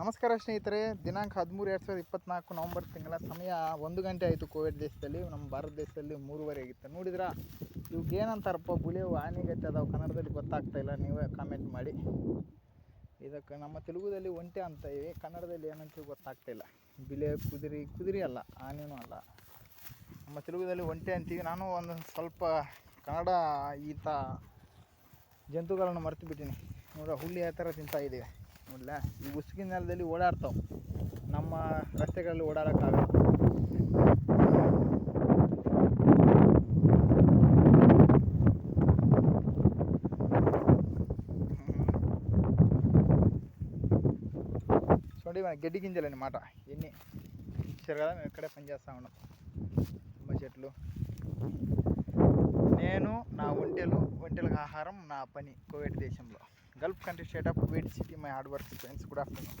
ನಮಸ್ಕಾರ ಸ್ನೇಹಿತರೆ. ದಿನಾಂಕ 13/2024 ನವಂಬರ್ ತಿಂಗಳ ಸಮಯ 1 ಗಂಟೆ ಆಯಿತು. ಕೋವಿಡ್ ದೇಶದಲ್ಲಿ, ನಮ್ಮ ಭಾರತ ದೇಶದಲ್ಲಿ 3:30 ಆಗಿತ್ತು. ನೋಡಿದ್ರಾ, ಇವಕ್ಕೆ ಏನಂತಾರಪ್ಪ, ಬುಲೆವು ಆನೆಗತ್ತೆ ಅದಾವೆ. ಕನ್ನಡದಲ್ಲಿ ಗೊತ್ತಾಗ್ತಾಯಿಲ್ಲ, ನೀವೇ ಕಾಮೆಂಟ್ ಮಾಡಿ. ಇದಕ್ಕೆ ನಮ್ಮ ತೆಲುಗುದಲ್ಲಿ ಒಂಟೆ ಅಂತ ಇವೆ, ಕನ್ನಡದಲ್ಲಿ ಏನಂತ ಗೊತ್ತಾಗ್ತಾಯಿಲ್ಲ. ಬಿಲೆ ಕುದುರೆ ಅಲ್ಲ, ಆನೆನೂ ಅಲ್ಲ. ನಮ್ಮ ತೆಲುಗುದಲ್ಲಿ ಒಂಟೆ ಅಂತೀವಿ. ನಾನು ಒಂದು ಸ್ವಲ್ಪ ಕನ್ನಡ ಈತ ಜಂತುಗಳನ್ನು ಮರೆತು ಬಿಟ್ಟಿನಿ. ನೋಡ್ರಿ, ಹುಲ್ಲು ಯಾವ ಥರ ತಿಂತಾಯಿದ್ದೀವಿ ನೋಡಲ. ಈ ಉಸುಕಿನ ನೆಲದಲ್ಲಿ ಓಡಾಡ್ತಾವೆ, ನಮ್ಮ ರಸ್ತೆಗಳಲ್ಲಿ ಓಡಾಡೋಕ್ಕಾಗಲ್ಲ. చూడండి, గడ్డి గింజలు అన్నమాట ఎన్ని చూసారు కదా. మేము ఇక్కడే పనిచేస్తూ ఉన్నాం. తుమ్మ చెట్లు, నేను నా ఒంటెలకు ఆహారం నా పని. కోవిడ్ దేశంలో, Gulf country state of Kuwait city, my hard work friends. Good afternoon.